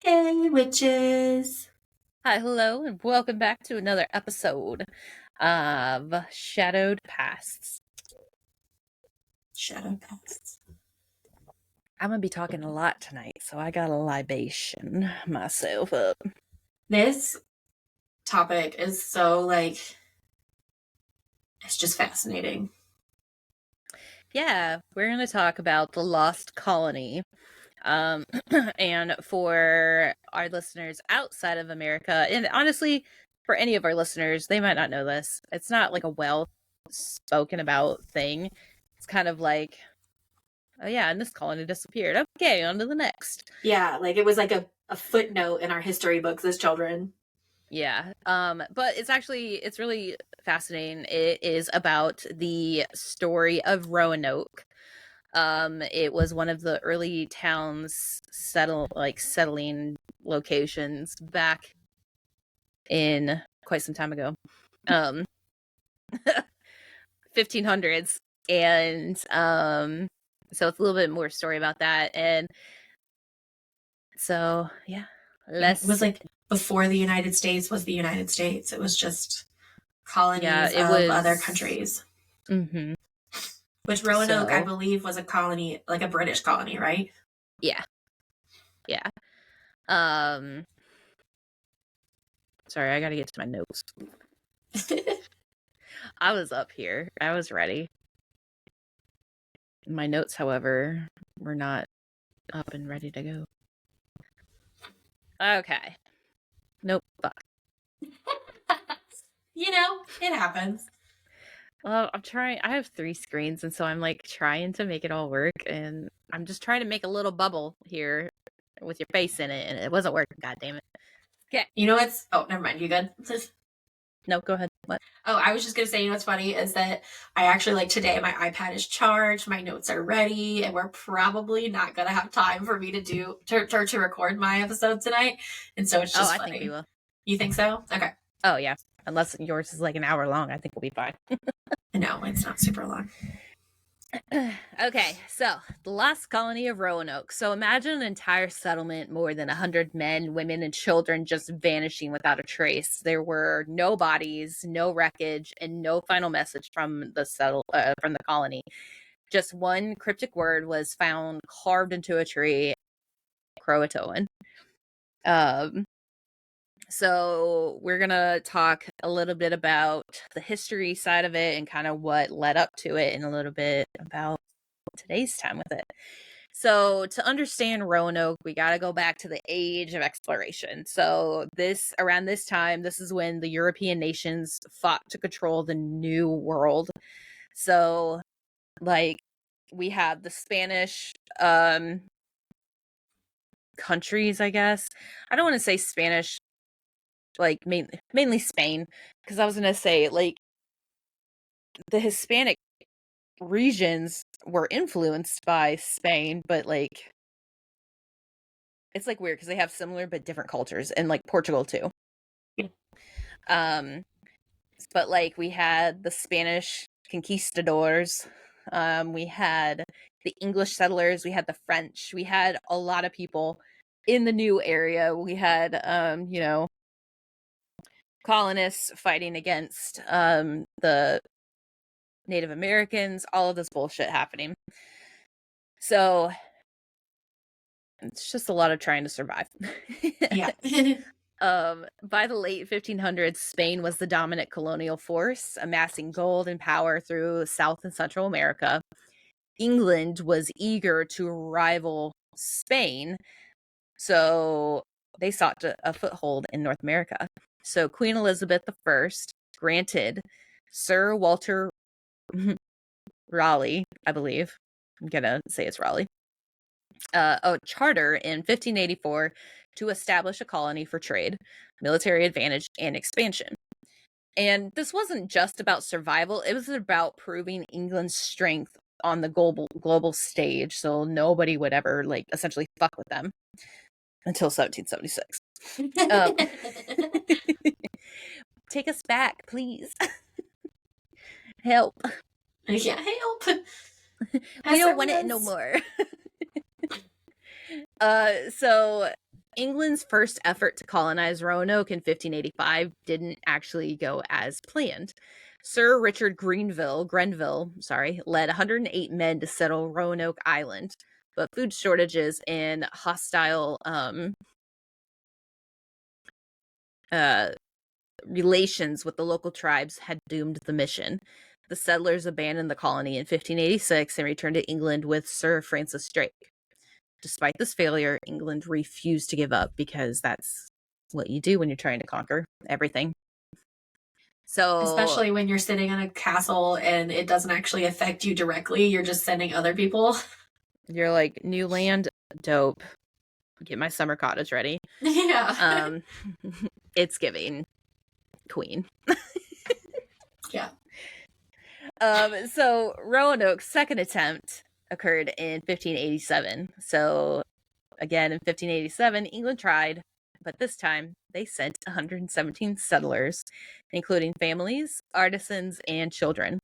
Hey, witches. Hi, hello, and welcome back to another episode of Shadowed Pasts. Shadow pasts. I'm gonna be talking a lot tonight, so I got a libation myself up. This topic is so, it's just fascinating. Yeah, we're gonna talk about the Lost Colony. And for our listeners outside of America, and honestly, for any of our listeners, they might not know this. It's not like a well spoken about thing. It's kind of like, oh yeah, and this colony disappeared. Okay, on to the next. Yeah, it was like a footnote in our history books as children. Yeah. But it's really fascinating. It is about the story of Roanoke. It was one of the early towns settling locations back in quite some time ago. 1500s. And so it's a little bit more story about that. And so yeah, It was like before the United States was the United States. It was just colonies it of other was countries. mm-hmm. Which Roanoke, I So believe, was a colony, like a British colony, right? yeah. Yeah. Um Sorry, I gotta get to my notes. I was up here. I was ready. My notes, however, were not up and ready to go. Okay. Nope. Fuck. It happens. Well, I'm trying. I have 3 screens, and so I'm like trying to make it all work, and I'm just trying to make a little bubble here with your face in it, and it wasn't working. God damn it. Okay. Oh, never mind. You good? No, go ahead. What? Oh, I was just going to say, what's funny is that I actually, today, my iPad is charged, my notes are ready, and we're probably not going to have time for me to record my episode tonight. And so it's just I funny. think we will. You think so? Okay. Oh, yeah. Unless yours is like an hour long, I think we'll be fine. No, it's not super long. Okay, so the lost colony of Roanoke. So imagine an entire settlement, more than 100 men, women, and children just vanishing without a trace. There were no bodies, no wreckage, and no final message from the colony. Just one cryptic word was found carved into a tree, Croatoan. So we're gonna talk a little bit about the history side of it and kind of what led up to it, and a little bit about today's time with it. So to understand Roanoke, we got to go back to the age of exploration. So around this time, this is when the European nations fought to control the New World. So we have the Spanish countries, I guess. I don't want to say Spanish, mainly Spain, because I was going to say the Hispanic regions were influenced by Spain, but it's weird because they have similar but different cultures, and Portugal too. Yeah. But we had the Spanish conquistadors, we had the English settlers, we had the French, we had a lot of people in the new area. We had colonists fighting against the Native Americans, all of this bullshit happening. So it's just a lot of trying to survive. Yeah. By the late 1500s, Spain was the dominant colonial force, amassing gold and power through South and Central America. England was eager to rival Spain, so they sought a foothold in North America. So Queen Elizabeth I granted Sir Walter Raleigh, I believe, I'm gonna say it's Raleigh, a charter in 1584 to establish a colony for trade, military advantage, and expansion. And this wasn't just about survival, it was about proving England's strength on the global stage, so nobody would ever essentially fuck with them until 1776. Take us back, please. Help. Yeah, help. We don't want it no more. So England's first effort to colonize Roanoke in 1585 didn't actually go as planned. Sir Richard Grenville, led 108 men to settle Roanoke Island, but food shortages and hostile relations with the local tribes had doomed the mission. The settlers abandoned the colony in 1586 and returned to England with Sir Francis Drake. Despite this failure, England refused to give up because that's what you do when you're trying to conquer everything. So, especially when you're sitting in a castle and it doesn't actually affect you directly, you're just sending other people. You're like, new land, dope. Get my summer cottage ready. Yeah. It's giving queen. Yeah. So Roanoke's second attempt occurred in 1587. So again, in 1587, England tried, but this time they sent 117 settlers, including families, artisans, and children.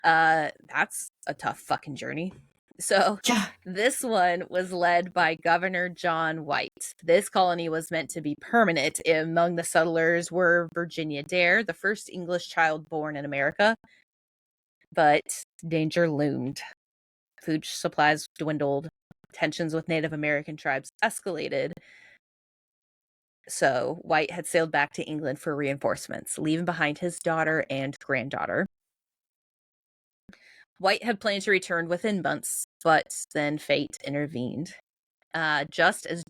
That's a tough fucking journey. So Yeah. this one was led by Governor John White. This colony was meant to be permanent. Among the settlers were Virginia Dare, the first English child born in America. But danger loomed. Food supplies dwindled. Tensions with Native American tribes escalated. So White had sailed back to England for reinforcements, leaving behind his daughter and granddaughter. White had planned to return within months, but then fate intervened. Just as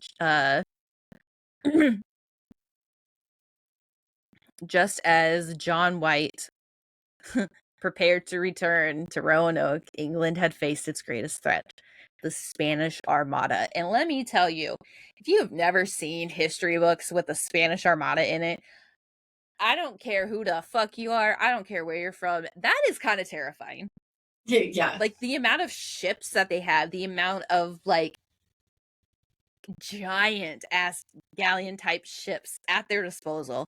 John White prepared to return to Roanoke, England had faced its greatest threat, the Spanish Armada. And let me tell you, if you have never seen history books with the Spanish Armada in it, I don't care who the fuck you are. I don't care where you're from. That is kind of terrifying. Yeah. Like, the amount of ships that they have, the amount of, like, giant ass galleon type ships at their disposal.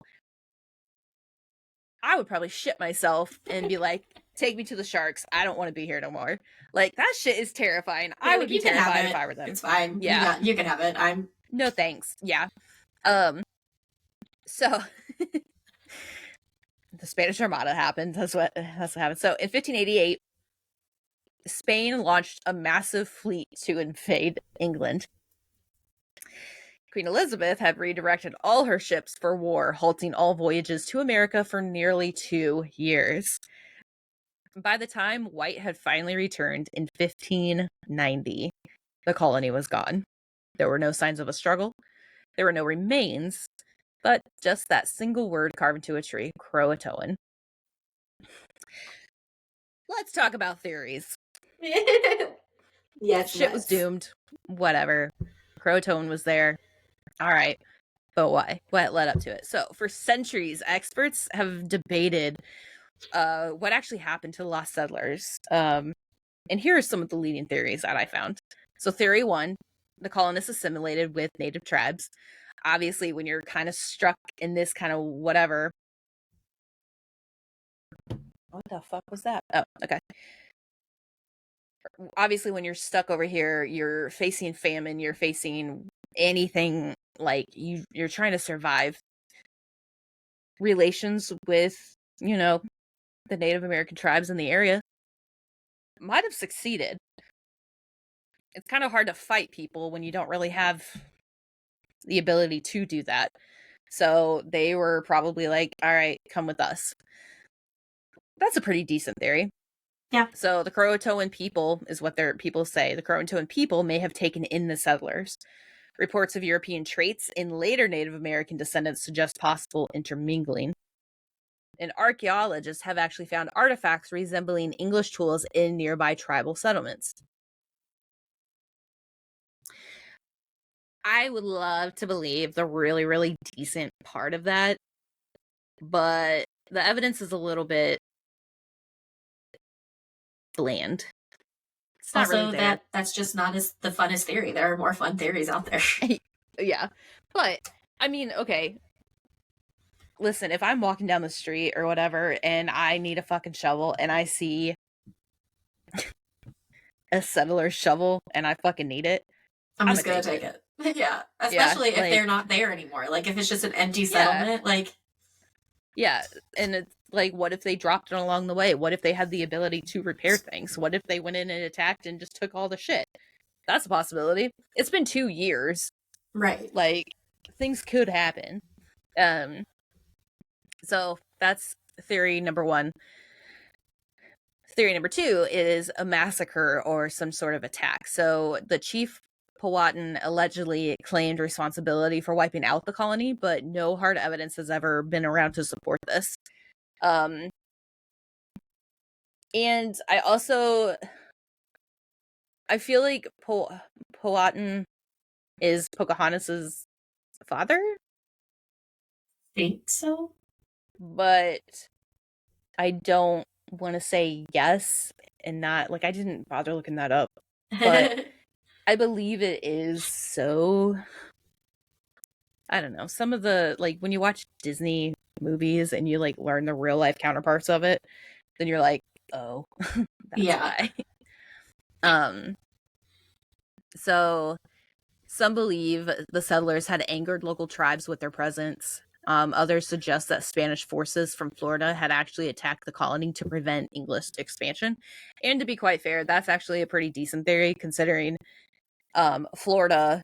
I would probably shit myself and be like, take me to the sharks. I don't want to be here no more. Like, that shit is terrifying. Yeah, I would be terrified if I were them. It's fine. Yeah. You can have it. No thanks. Yeah. So the Spanish Armada happened. That's what happened. So in 1588, Spain launched a massive fleet to invade England. Queen Elizabeth had redirected all her ships for war, halting all voyages to America for nearly 2 years. By the time White had finally returned in 1590, the colony was gone. There were no signs of a struggle. There were no remains, but just that single word carved into a tree, Croatoan. Let's talk about theories. Yes, shit was doomed. Whatever. Croatoan was there. All right. But why? What led up to it? So, for centuries, experts have debated what actually happened to the lost settlers. And here are some of the leading theories that I found. So, theory 1, the colonists assimilated with native tribes. Obviously, when you're kind of struck in this kind of whatever. What the fuck was that? Oh, okay. Obviously, when you're stuck over here, you're facing famine, you're facing anything, like you're trying to survive. Relations with, the Native American tribes in the area might have succeeded. It's kind of hard to fight people when you don't really have the ability to do that. So they were probably like, all right, come with us. That's a pretty decent theory. Yeah. So the Croatoan people is what their people say. The Croatoan people may have taken in the settlers. Reports of European traits in later Native American descendants suggest possible intermingling. And archaeologists have actually found artifacts resembling English tools in nearby tribal settlements. I would love to believe the really, really decent part of that, but the evidence is a little bit bland. It's not also, really there. that's just not the funnest theory. There are more fun theories out there. Yeah. But, I mean, okay. Listen, if I'm walking down the street or whatever and I need a fucking shovel and I see a settler's shovel and I fucking need it, I'm just gonna take it. Yeah, Yeah, especially if like they're not there anymore. Like if it's just an empty yeah, settlement, like yeah, and it's like, what if they dropped it along the way? What if they had the ability to repair things? What if they went in and attacked and just took all the shit? That's a possibility. It's been 2 years. right. Like, things could happen. Um, so that's theory number one. Theory number two is a massacre or some sort of attack. So the chief Powhatan allegedly claimed responsibility for wiping out the colony, but no hard evidence has ever been around to support this. Um, and I feel like Powhatan is Pocahontas's father, Think so? but I don't want to say yes and not like I didn't bother looking that up, but I believe it is. So I don't know. Some of the like when you watch Disney movies and you like learn the real life counterparts of it, then you're like, oh, that's Yeah. why. Um, so some believe the settlers had angered local tribes with their presence. Others suggest that Spanish forces from Florida had actually attacked the colony to prevent English expansion. And to be quite fair, that's actually a pretty decent theory considering Florida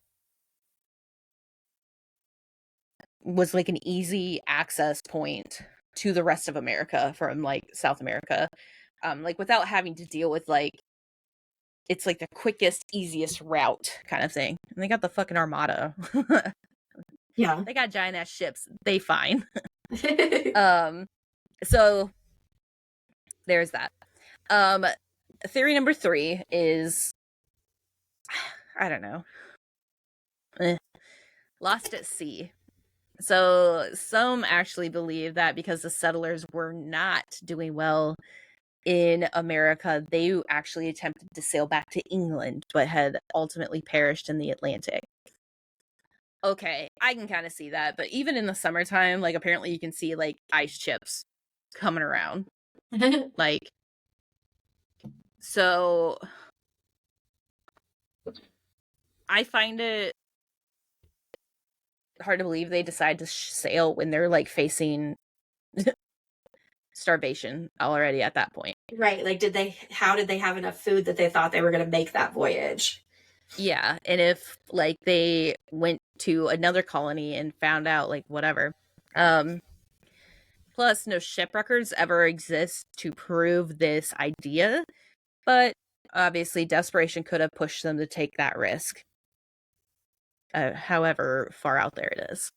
was like an easy access point to the rest of America from like South America. Like without having to deal with like it's like the quickest, easiest route kind of thing. And they got the fucking armada. Yeah. They got giant ass ships. They fine. Um so there's that. Um theory number 3 is I don't know. Lost at sea. So some actually believe that because the settlers were not doing well in America, they actually attempted to sail back to England, but had ultimately perished in the Atlantic. Okay, I can kind of see that, but even in the summertime, like apparently you can see like ice chips coming around. Like, so I find it hard to believe they decide to sail when they're like facing starvation already at that point. Right. Like, how did they have enough food that they thought they were going to make that voyage? Yeah, and if like they went to another colony and found out like whatever. Plus no ship records ever exist to prove this idea, but obviously desperation could have pushed them to take that risk. However far out there it is.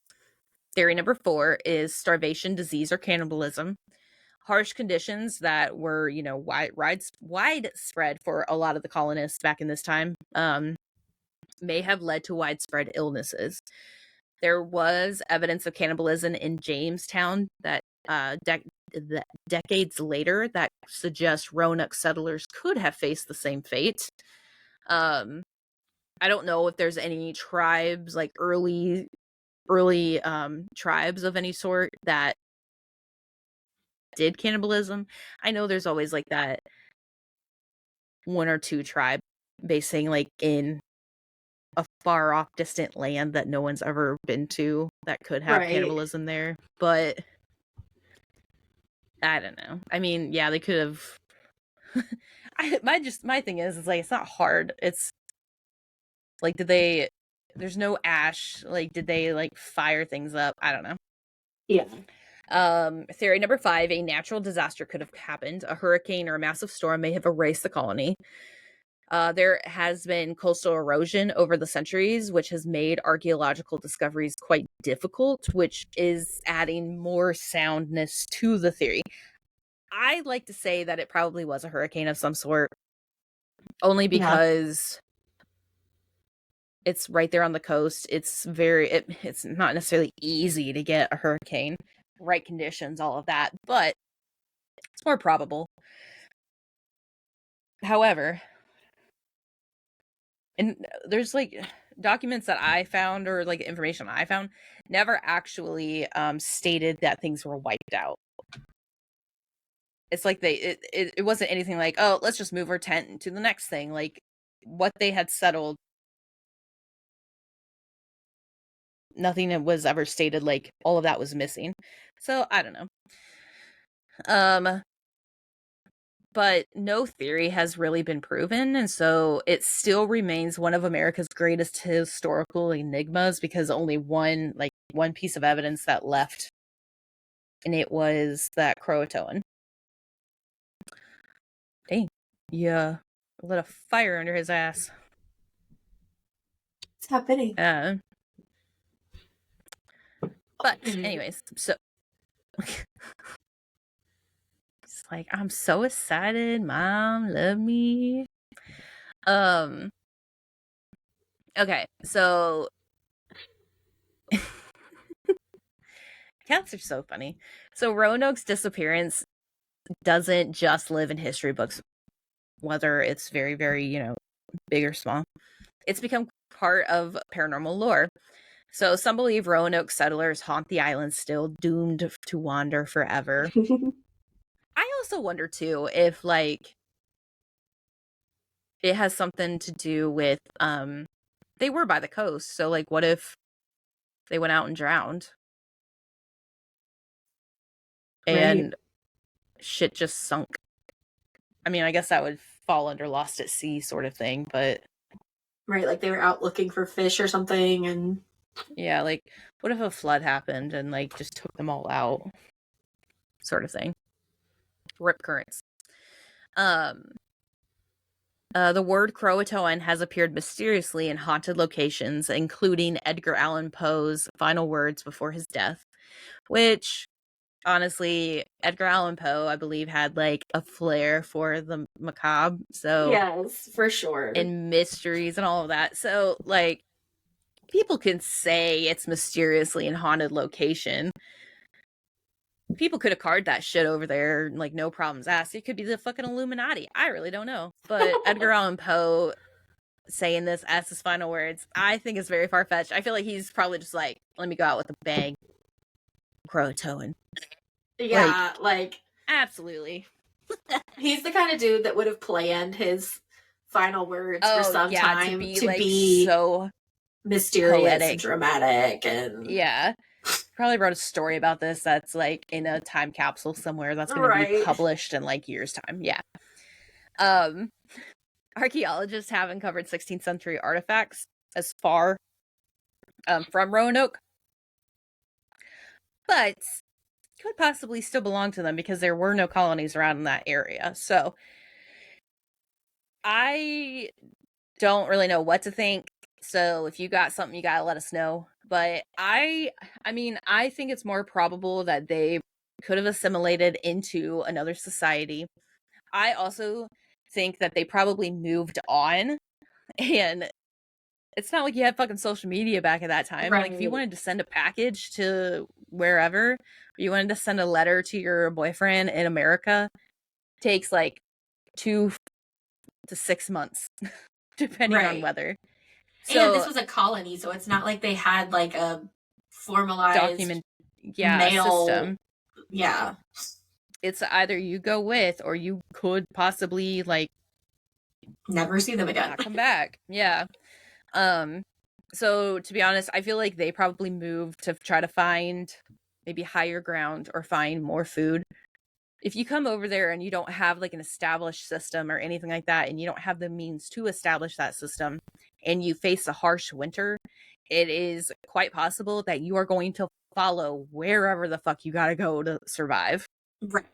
Theory number 4 is starvation, disease, or cannibalism. Harsh conditions that were, you know, widespread for a lot of the colonists back in this time may have led to widespread illnesses. There was evidence of cannibalism in Jamestown that decades later that suggests Roanoke settlers could have faced the same fate. I don't know if there's any tribes like early tribes of any sort that did cannibalism. I know there's always like that one or two tribe basing like in a far off distant land that no one's ever been to that could have cannibalism there, but I don't know. I mean, yeah, they could have my thing is like it's not hard. It's like there's no ash, like did they like fire things up? I don't know. Yeah. Theory number 5, a natural disaster could have happened. A hurricane or a massive storm may have erased the colony. There has been coastal erosion over the centuries, which has made archaeological discoveries quite difficult, which is adding more soundness to the theory. I like to say that it probably was a hurricane of some sort, only because it's right there on the coast. It's it's not necessarily easy to get a hurricane, right conditions, all of that, but it's more probable. However, and there's like documents that I found or like information I found never actually stated that things were wiped out. It's like it wasn't anything like, oh, let's just move our tent to the next thing. Like what they had settled nothing was ever stated like all of that was missing. So I don't know. But no theory has really been proven, and so it still remains one of America's greatest historical enigmas because only one piece of evidence that left, and it was that Croatoan. Dang, yeah, lit a fire under his ass. It's happening. But anyways, so it's like I'm so excited, Mom, love me. Okay, so cats are so funny. So Roanoke's disappearance doesn't just live in history books, whether it's very, very, big or small. It's become part of paranormal lore. So some believe Roanoke settlers haunt the island still, doomed to wander forever. I also wonder too if it has something to do with they were by the coast, so what if they went out and drowned and shit just sunk? I mean, I guess that would fall under lost at sea sort of thing, but right, like they were out looking for fish or something, and yeah, what if a flood happened and just took them all out, sort of thing. Rip currents. The word Croatoan has appeared mysteriously in haunted locations, including Edgar Allan Poe's final words before his death, which, honestly, Edgar Allan Poe, I believe, had a flair for the macabre. So yes, for sure. And mysteries and all of that. So people can say it's mysteriously in haunted location. People could have carved that shit over there, no problems asked. It could be the fucking Illuminati. I really don't know. But Edgar Allan Poe saying this as his final words, I think is very far-fetched. I feel like he's probably just let me go out with a bang. Croatoan. Yeah, absolutely. He's the kind of dude that would have planned his final words for some time to be so mysterious poetic and dramatic, and yeah. Probably wrote a story about this that's in a time capsule somewhere that's going to be published in years time. Yeah. Archaeologists have uncovered 16th century artifacts as far from Roanoke, but could possibly still belong to them because there were no colonies around in that area. So I don't really know what to think. So if you got something, you gotta let us know. But I think it's more probable that they could have assimilated into another society. I also think that they probably moved on, and it's not like you had fucking social media back at that time. Right. If you wanted to send a package to wherever, or you wanted to send a letter to your boyfriend in America, takes 2 to 6 months, depending on weather. So, and this was a colony, so it's not like they had a formalized mail system. Yeah. It's either you go with, or you could possibly never see them again. Not come back. Yeah. So to be honest, I feel like they probably moved to try to find maybe higher ground or find more food. If you come over there and you don't have an established system or anything like that, and you don't have the means to establish that system, and you face a harsh winter, it is quite possible that you are going to follow wherever the fuck you gotta go to survive. Right.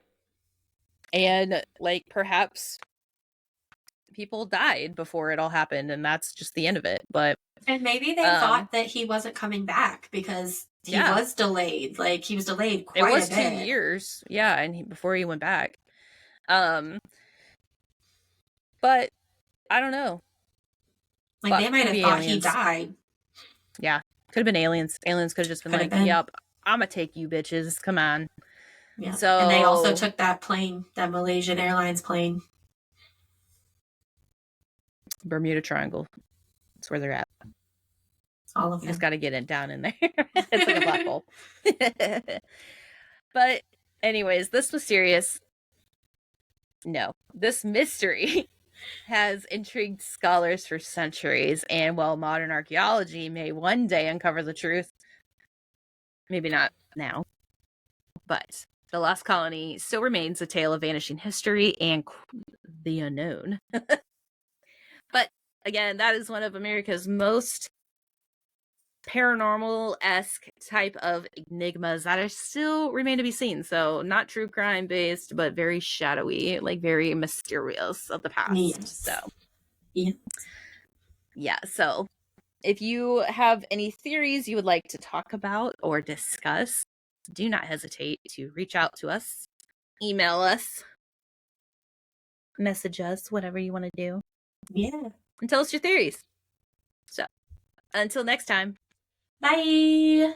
And perhaps people died before it all happened, and that's just the end of it. And maybe they thought that he wasn't coming back because he was delayed. He was delayed quite a bit. It was 2 years. Yeah, and before he went back. But I don't know. They might have thought he died. Yeah. Could have been aliens. Aliens could have just been yep, I'm gonna take you bitches. Come on. Yeah. So, and they also took that plane, that Malaysian Airlines plane. Bermuda Triangle. That's where they're at. All of them. You just got to get it down in there. It's like a black hole. But anyways, this mystery has intrigued scholars for centuries. And while modern archaeology may one day uncover the truth, maybe not now, but the Lost Colony still remains a tale of vanishing history and the unknown. But again, that is one of America's most paranormal-esque type of enigmas that are still remain to be seen. So not true crime based, but very shadowy, like very mysterious of the past. Yes. So yeah. Yeah, so if you have any theories you would like to talk about or discuss, do not hesitate to reach out to us, email us, message us, whatever you want to do. Yeah. And tell us your theories. So until next time. Bye.